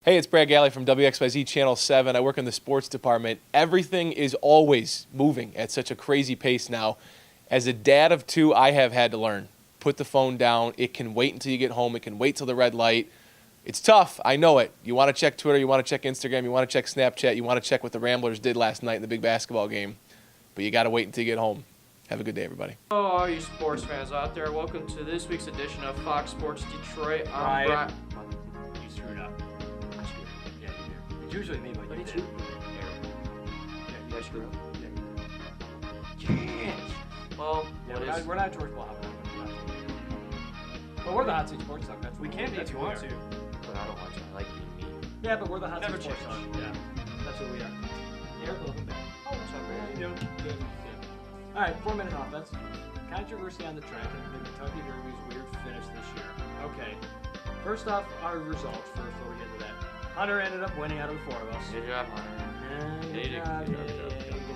Hey, it's Brad Galley from WXYZ Channel 7. I work in the sports department. Everything is always moving at such a crazy pace now. As a dad of two, I have had to learn. Put the phone down. It can wait until you get home. It can wait till the red light. It's tough. I know it. You want to check Twitter. You want to check Instagram. You want to check Snapchat. You want to check what the Ramblers did last night in the big basketball game. But you got to wait until you get home. Have a good day, everybody. Oh, all you sports fans out there, welcome to this week's edition of Fox Sports Detroit. I'm Brian. You screwed up. I screwed up. Yeah, you did. It's usually me, but you did. Yeah, you guys screwed up? Yes. Well, yeah, we're not George Blah. But we're the Hot Seat Sports Talk. We can be if you want to. But I don't want to. I like being mean. Yeah, but we're the Hot Seat Sports Talk. Yeah, that's who we are. Yeah, a little bit. Oh, what's up, man? How you doing? Good. All right, 4-minute offense. Controversy on the track and the Kentucky Derby's weird finish this year. Okay. First off, our results first before we get to that. Hunter ended up winning out of the four of us. Good job, Hunter. Good job. Good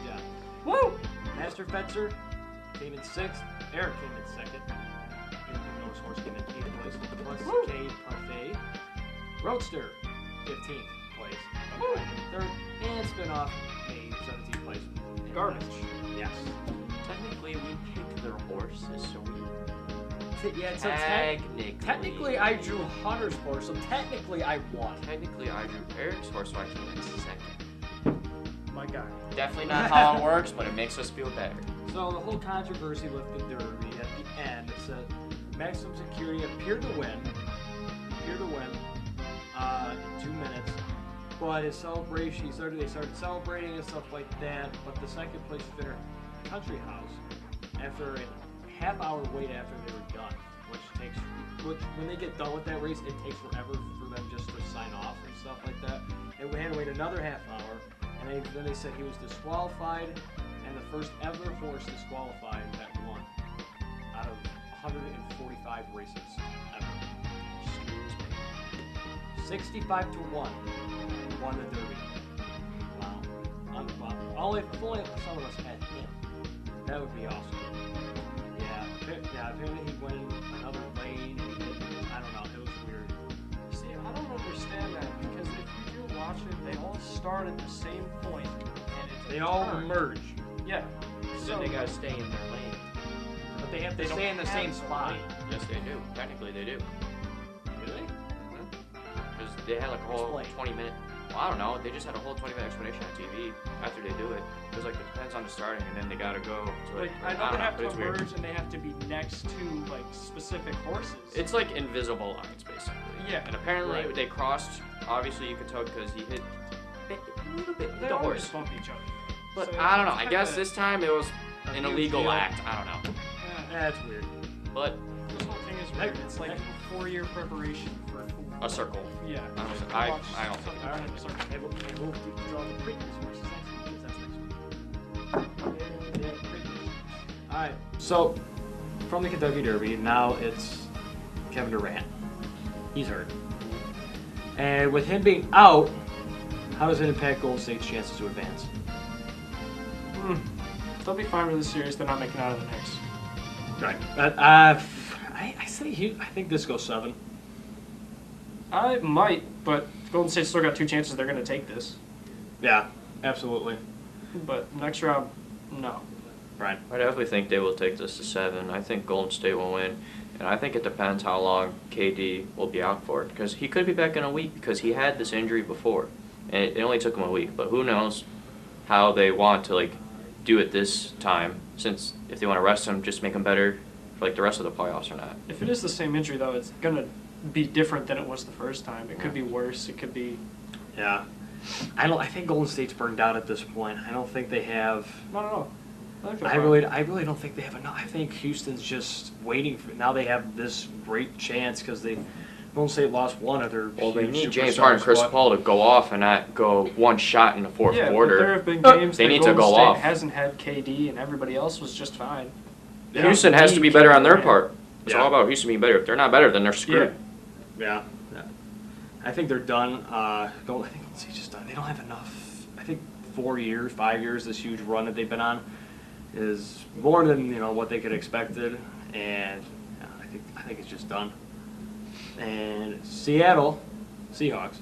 job. Woo! Master Fetzer came in 6th. Eric came in 2nd. Nose Horse came in 8th place. Plus Cade Parfait. Roadster, 15th place. Woo! 3rd. And Spinoff made 17th place. Garbage. Yes. Technically, we picked their horses, so we... Yeah, so technically I drew Hunter's horse, so technically I won. Technically, I drew Eric's horse, so I came in 2nd. My God. Definitely not how it works, but it makes us feel better. So the whole controversy with the Derby, at the end, it said Maximum Security appeared to win, in 2 minutes, but his celebration, they started celebrating and stuff like that, but the second place finisher, Country House, after a half-hour wait after they were done, which when they get done with that race, it takes forever for them just to sign off and stuff like that. And we had to wait another half hour, and then they said he was disqualified, and the first ever horse disqualified that won out of 145 races ever. Excuse me. 65 to 1 won the Derby. Wow. Only if some of us had him. That would be awesome. Yeah, apparently he went in another lane and he didn't, I don't know, it was weird. See, I don't understand that, because if you do watch it, they all start at the same point, and it's They all merge. Yeah. So they gotta stay in their lane. But they have to stay in the same spot. Yes, they do. Technically, they do. Do they? Because they had like a whole 20-minute... Well, I don't know. They just had a whole 20-minute explanation on TV after they do it. It was like, it depends on the starting, and then they gotta go to like... I know they have to it's weird. merge, and they have to be next to, like, specific horses. It's like invisible lines, basically. Yeah. And apparently they crossed. Obviously, you could tell because he hit a little bit with They the always horse. bump each other. But So I don't know. it's I guess kinda this time it was a an huge illegal deal. act. I don't know. That's weird. But This whole thing is weird. It's like a 4-year preparation for a circle. Yeah. I don't think Watch so. something in a circle. They will draw the Preakness horses next week, because that's next week. Alright, so from the Kentucky Derby, now it's Kevin Durant. He's hurt. And with him being out, how does it impact Golden State's chances to advance? They'll be fine with the series. They're not making out of the Knicks. Right. I think this goes 7. I might, but Golden State's still got 2 chances. They're going to take this. Yeah, absolutely. But next round, no. Right. I definitely think they will take this to 7. I think Golden State will win. And I think it depends how long KD will be out for. Because he could be back in a week because he had this injury before. And it only took him a week. But who knows how they want to do it this time. Since if they want to rest him, just make him better for the rest of the playoffs or not. If it is the same injury, though, it's going to be different than it was the first time. It could be worse. It could be... Yeah. I think Golden State's burned out at this point. I don't think they have... No. I really don't think they have enough. I think Houston's just waiting for... Now they have this great chance because Golden State lost one of their... Well, they need huge James superstars, Harden and Chris but- Paul to go off and not go one shot in the fourth Yeah, quarter. but there have been games They that need to Golden go State off. hasn't had KD and everybody else was just fine. They Houston don't has to need be better on their Kevin part. It's Yeah. all about Houston being better. If they're not better, then they're screwed. Yeah. I think they're done. I think Golden State's just done. They don't have enough. I think 5 years, this huge run that they've been on is more than what they could have expected, and I think it's just done. And Seattle Seahawks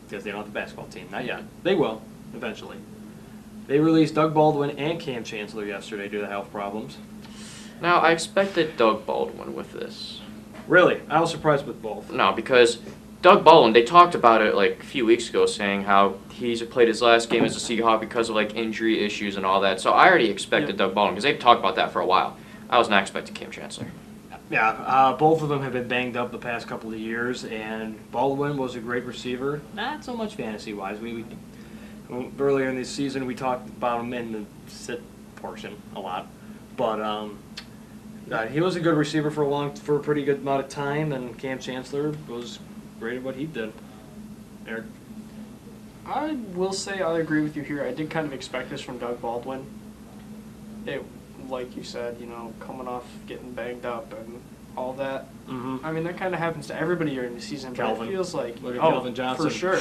because they don't have the basketball team. Not yet. They will, eventually. They released Doug Baldwin and Cam Chancellor yesterday due to health problems. Now, I expected Doug Baldwin with this. Really? I was surprised with both. No, because Doug Baldwin, they talked about it like a few weeks ago, saying how he's played his last game as a Seahawk because of like injury issues and all that. So I already expected Doug Baldwin because they've talked about that for a while. I was not expecting Cam Chancellor. Yeah, both of them have been banged up the past couple of years, and Baldwin was a great receiver. Not so much fantasy-wise. Earlier in this season, we talked about him in the sit portion a lot, but he was a good receiver for a pretty good amount of time, and Cam Chancellor was great at what he did. Eric? I will say I agree with you here. I did kind of expect this from Doug Baldwin. Like you said, coming off getting banged up and all that. Mm-hmm. I mean, that kind of happens to everybody during the season. Calvin. But it feels like, Calvin Johnson. for sure.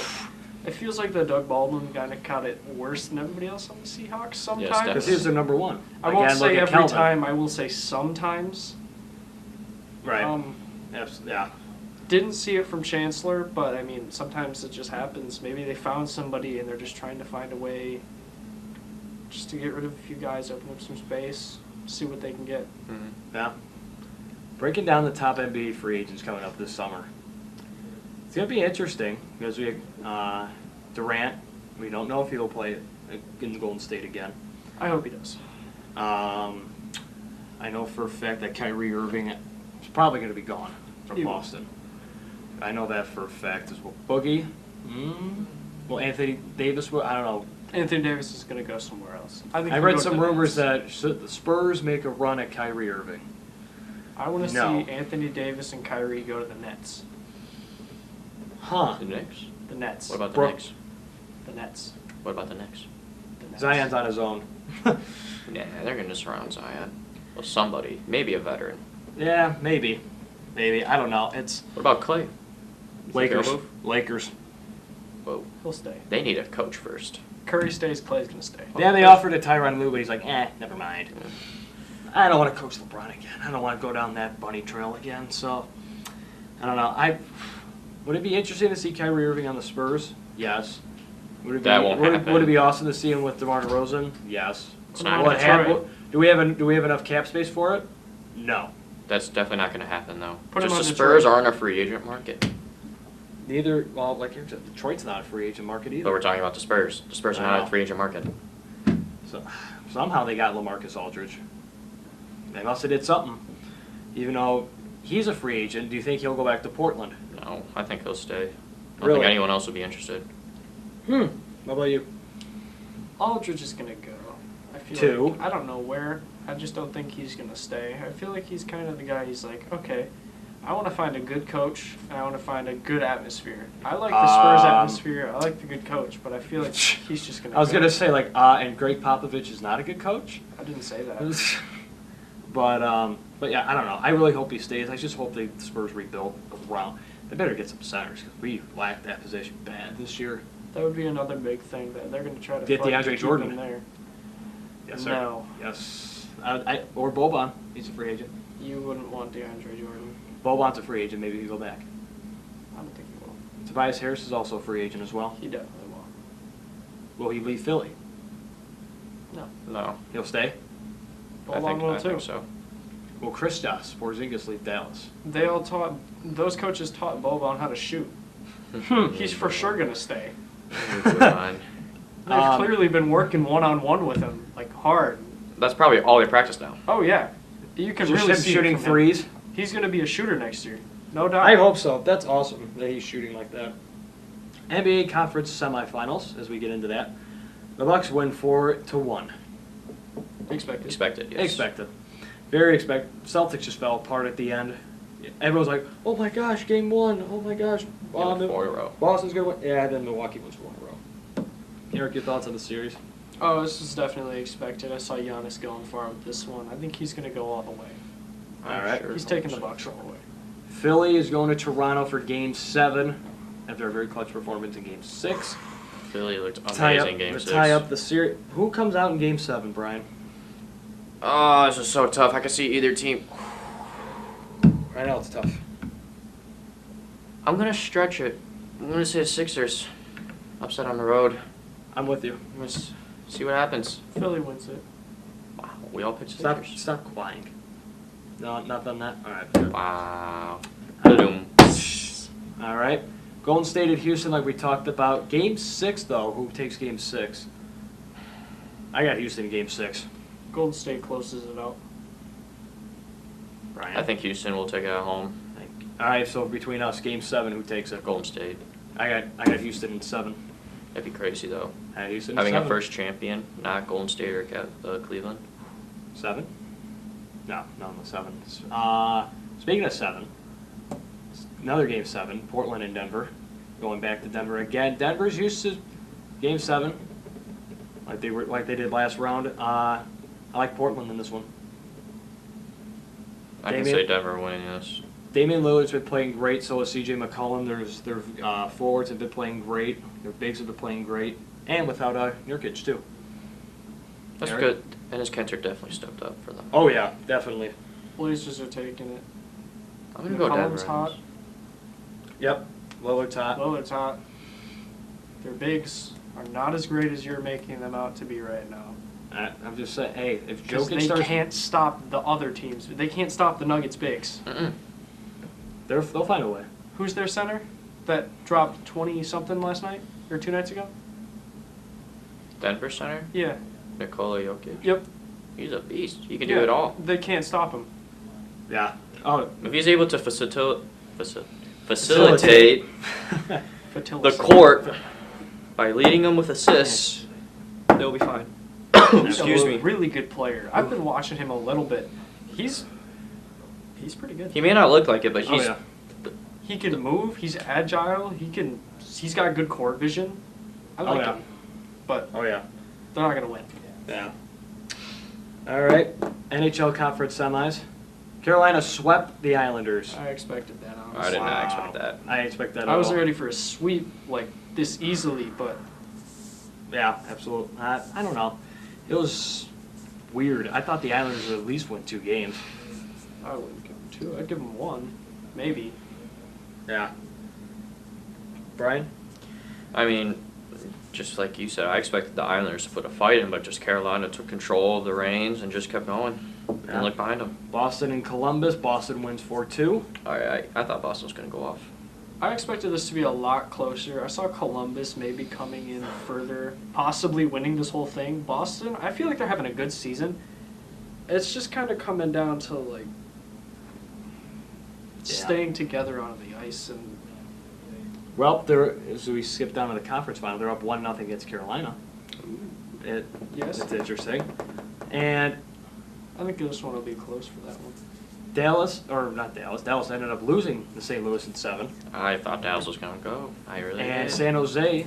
It feels like the Doug Baldwin kind of caught it worse than everybody else on the Seahawks sometimes. Yes, Because he was their number one. I won't Again, look say at every Calvin. time. I will say sometimes. Right. Yeah. Didn't see it from Chancellor, but I mean, sometimes it just happens. Maybe they found somebody and they're just trying to find a way just to get rid of a few guys, open up some space, see what they can get. Mm-hmm. Yeah. Breaking down the top NBA free agents coming up this summer. It's going to be interesting because we have Durant. We don't know if he'll play in the Golden State again. I hope he does. I know for a fact that Kyrie Irving is probably going to be gone from He will. Boston. I know that for a fact as well. Boogie? Well, Anthony Davis, I don't know. Anthony Davis is going to go somewhere else. I I read some rumors that the Spurs make a run at Kyrie Irving. I want to No. see Anthony Davis and Kyrie go to the Nets. Huh. The Knicks? The Nets. What about the Bro- Knicks? The Nets. What about the Knicks? The Nets. Zion's on his own. Yeah, they're going to surround Zion. Well, somebody. Maybe a veteran. Yeah, maybe. Maybe. I don't know. It's What about Clay? You think Lakers. they'll move? Lakers. Whoa. He'll stay. They need a coach first. Curry stays, Clay's going to stay. Yeah, they offered a Tyronn Lue, but he's like, never mind. I don't want to coach LeBron again. I don't want to go down that bunny trail again. So, I don't know. Would it be interesting to see Kyrie Irving on the Spurs? Yes. Would it be, That won't happen. Would it be awesome to see him with DeMar DeRozan? Yes. It's not What gonna hap- Do we have enough cap space for it? No. That's definitely not going to happen, though. Put him Just on the Detroit. Spurs aren't a free agent market. Neither. Well, like you said, Detroit's not a free agent market either. But we're talking about the Spurs. The Spurs are I not know. a free agent market. So somehow they got LaMarcus Aldridge. They must have did something. Even though he's a free agent, do you think he'll go back to Portland? No, I think he'll stay. I don't Really? think anyone else would be interested. How about you? Aldridge is going to go. I feel Two. like, I don't know where. I just don't think he's going to stay. I feel like he's kind of the guy, he's like, okay, I want to find a good coach, and I want to find a good atmosphere. I like the Spurs atmosphere. I like the good coach, but I feel like he's just going to I was gonna say and Greg Popovich is not a good coach. I didn't say that. But yeah, I don't know. I really hope he stays. I just hope the Spurs rebuild around. They better get some centers because we lack that position bad this year. That would be another big thing that they're going to try to Get fight to DeAndre keep Jordan. him there. Yes, sir. No. Yes. Or Boban. He's a free agent. You wouldn't want DeAndre Jordan. Boban's a free agent. Maybe he'll go back. I don't think he will. Tobias Harris is also a free agent as well. He definitely will. Will he leave Philly? No. He'll stay. I Boban will think too. so. Will Kristaps Porzingis leave Dallas? Those coaches taught Boban how to shoot. He's for sure going to stay. Move on. They've clearly been working one-on-one with him, like hard. That's probably all they practice now. Oh, yeah. You can Just really him see it shooting from him. threes? He's going to be a shooter next year. No doubt. I hope so. That's awesome that he's shooting like that. NBA Conference semifinals, as we get into that. The Bucks win 4-1. Expected. Expected, yes. Expected. Very expected. Celtics just fell apart at the end. Everyone's like, oh my gosh, game one. Oh my gosh. Yeah, 4 in a row. Boston's going to win. Yeah, then Milwaukee wins 4 in a row. Eric, your thoughts on the series? Oh, this is definitely expected. I saw Giannis going far with this one. I think he's going to go all the way. All right. Sure. He's taking the Bucks all the way. Philly is going to Toronto for game 7 after a very clutch performance in game 6. Philly looked Tie amazing game to 6. tie up the series. Who comes out in game 7, Brian? Oh, this is so tough. I could see either team. I know it's tough. I'm going to stretch it I'm gonna say the Sixers. Upset on the road. I'm with you. I'm gonna see what happens. Philly wins it. Wow, we all picked Stop, Sixers. stop crying. No, not done that. All right. Good. Wow. Boom. All right. Golden State at Houston, like we talked about. Game 6, though. Who takes Game 6? I got Houston in Game 6. Golden State closes it out. Brian. I think Houston will take it at home. All right. So between us, Game 7, who takes it? Golden State. I got Houston in 7. That'd be crazy though. I had Houston in Having 7. a first champion, not Golden State or Cleveland. 7? No, 7. Speaking of 7, another Game 7, Portland and Denver. Going back to Denver again. Denver's used to Game 7, like they did last round. I like Portland in this one. I can say Denver winning this. Damian Lillard's been playing great, so has C.J. McCollum. Their forwards have been playing great. Their bigs have been playing great. And without Nurkic, too. That's Eric? good. And his Kentrick definitely stepped up for them. Oh, yeah, definitely. Blazers are taking it. I'm going to go Denver. McCollum's hot. Yep, Lillard's hot. Lillard's hot. Their bigs are not as great as you're making them out to be right now. I'm just saying, hey, if Because Jokic they starts... can't stop the other teams. They can't stop the Nuggets bigs. They'll find a way. Who's their center that dropped 20-something last night? Or 2 nights ago? Denver center? Yeah. Nikola Jokic? Yep. He's a beast. He can do it all. They can't stop him. Yeah. Oh, If he's able to facilitate the court by leading them with assists, they'll be fine. Excuse me. Really good player. I've been watching him a little bit. He's pretty good. He may not look like it, but oh he's yeah. He can move. He's agile. He's got good court vision. I like him. But Oh yeah. they're not gonna win. Yeah. All right. NHL Conference Semis. Carolina swept the Islanders. I expected that. I Honestly. did not expect that. I expect that. I wasn't ready for a sweep like this easily, but Yeah, absolutely. I don't know. It was weird. I thought the Islanders would at least win 2 games. I wouldn't give them 2. I'd give them 1, maybe. Yeah. Brian? I mean, just like you said, I expected the Islanders to put a fight in, but just Carolina took control of the reins and just kept going. Yeah. And looked behind them. Boston and Columbus. Boston wins 4-2. I thought Boston was going to go off. I expected this to be a lot closer. I saw Columbus maybe coming in further, possibly winning this whole thing. Boston, I feel like they're having a good season. It's just kind of coming down to like staying together on the ice and. Well, as we skip down to the conference final, they're up 1-0 against Carolina. Yes. It's interesting. And I think this one will be close for that one. Dallas ended up losing to St. Louis in 7. I thought Dallas was going to go. I really And did. San Jose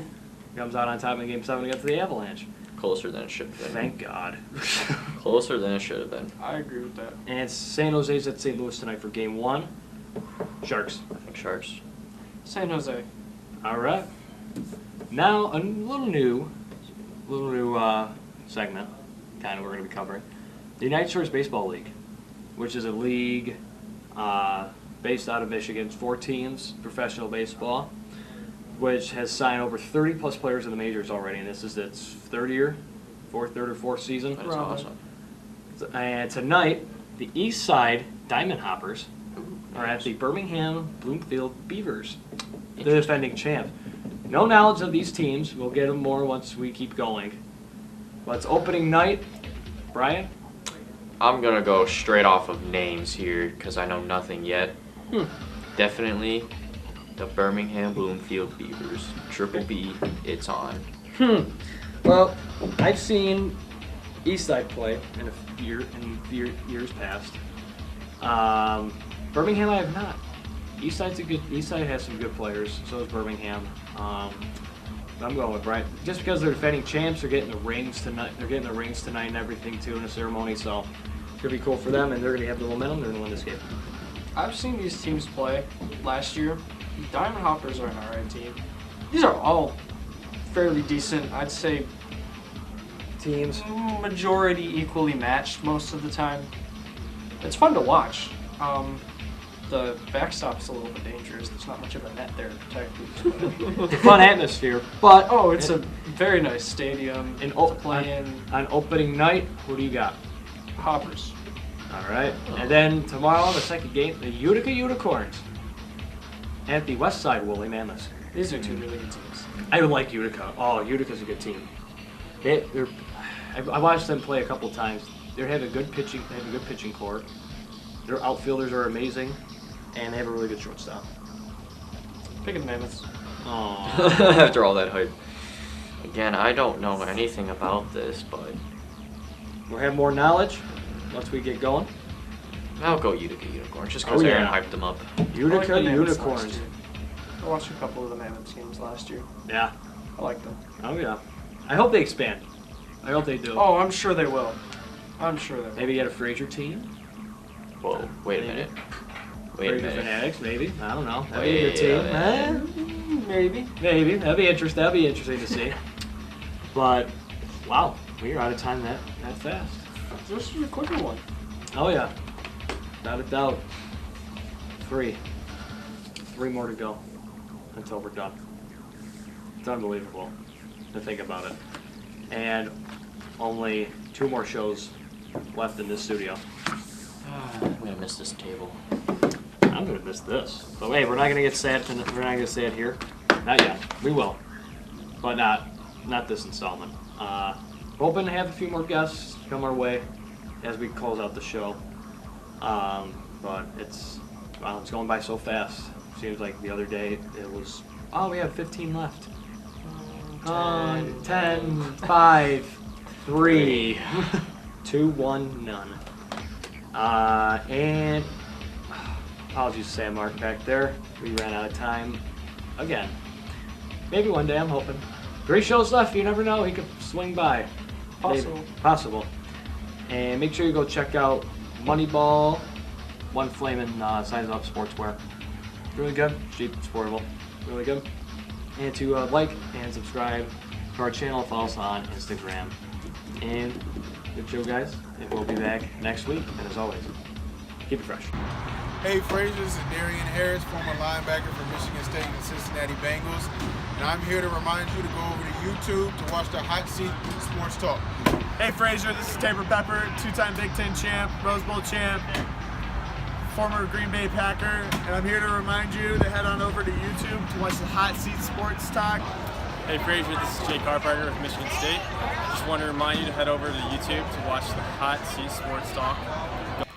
comes out on top in Game 7 against the Avalanche. Closer than it should have been. Thank God. Closer than it should have been. I agree with that. And San Jose's at St. Louis tonight for Game 1. Sharks. I think Sharks. San Jose. All right. Now a little new segment, kind of we're going to be covering the United Shores Baseball League, which is a league based out of Michigan, 4 teams, professional baseball, which has signed over 30 plus players in the majors already, and this is its third or fourth season. That's awesome. And tonight, the East Side Diamond Hoppers are at the Birmingham Bloomfield Beavers, the defending champs. No knowledge of these teams. We'll get them more once we keep going. But it's opening night. Brian? I'm going to go straight off of names here because I know nothing yet. Definitely the Birmingham Bloomfield Beavers. Triple B, it's on. Well, I've seen Eastside play in years past. Birmingham, I have not. Eastside has some good players. So does Birmingham. I'm going with Brian. Just because they're defending champs, they're getting the rings tonight. They're getting the rings tonight and everything too in the ceremony. So it's gonna be cool for them, and they're gonna have the momentum. They're gonna win this game. I've seen these teams play last year. Diamond Hoppers are an alright team. These are all fairly decent. I'd say Teams. majority equally matched most of the time. It's fun to watch. The backstop's a little bit dangerous. There's not much of a net there to protect you. It's a fun atmosphere, but Oh, it's a very nice stadium And to play in. on opening night, who do you got? Hoppers. All right. And then tomorrow, the second game, the Utica Unicorns at the West Side Woolly Mammoths. These are two really good teams. I like Utica. Oh, Utica's a good team. I watched them play a couple times. They have a good pitching. They have a good pitching core. Their outfielders are amazing, and they have a really good shortstop. Picking the Mammoths. Oh. After all that hype. Again, I don't know anything about this, but We'll have more knowledge once we get going. I'll go Utica Unicorns just because Oh, Aaron yeah. hyped them up. I like Utica the Mammoths last Unicorns. year. I watched a couple of the Mammoths games last year. Yeah. I like them. Oh yeah. I hope they expand. I hope they do. Oh, I'm sure they will. I'm sure they will. Maybe get a Fraser team. Whoa, wait a Maybe. minute. Wait a Fraser minute. Fanatics, maybe. I don't know. That'd be a Wait good a team. minute. Maybe. Maybe. That'd be interesting. That'd be interesting to see. But wow, we're out of time that fast. This is a quicker one. Oh yeah. Without a doubt. Three more to go until we're done. It's unbelievable to think about it. And only 2 more shows left in this studio. I'm gonna miss this table. I'm gonna miss this. But hey, we're not gonna get sad. We're not gonna say it here. Not yet. We will, but not this installment. Hoping to have a few more guests come our way as we close out the show. But it's going by so fast. Seems like the other day it was. Oh, we have 15 left. 10, 5, 3, 2, 1, none. And apologies to Sam Mark back there. We ran out of time again. Maybe one day, I'm hoping. 3 shows left, you never know, he could swing by. Possible. Maybe. Possible. And make sure you go check out Moneyball, One Flamin' Signs Up Sportswear. Really good, cheap, affordable, really good. And to like and subscribe to our channel, follow us on Instagram. And good show, guys. And we'll be back next week. And as always, keep it fresh. Hey Fraser, this is Darian Harris, former linebacker for Michigan State and Cincinnati Bengals. And I'm here to remind you to go over to YouTube to watch the Hot Seat Sports Talk. Hey Fraser, this is Tabor Pepper, 2-time Big Ten champ, Rose Bowl champ, former Green Bay Packer, and I'm here to remind you to head on over to YouTube to watch the Hot Seat Sports Talk. Hey Fraser, this is Jake Carpenter with Michigan State. Just want to remind you to head over to YouTube to watch the Hot Seat Sports Talk.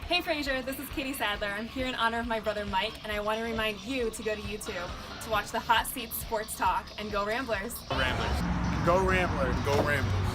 Hey Fraser, this is Katie Sadler. I'm here in honor of my brother Mike, and I want to remind you to go to YouTube to watch the Hot Seats Sports Talk and go Ramblers. Ramblers. Go Ramblers. Go Ramblers.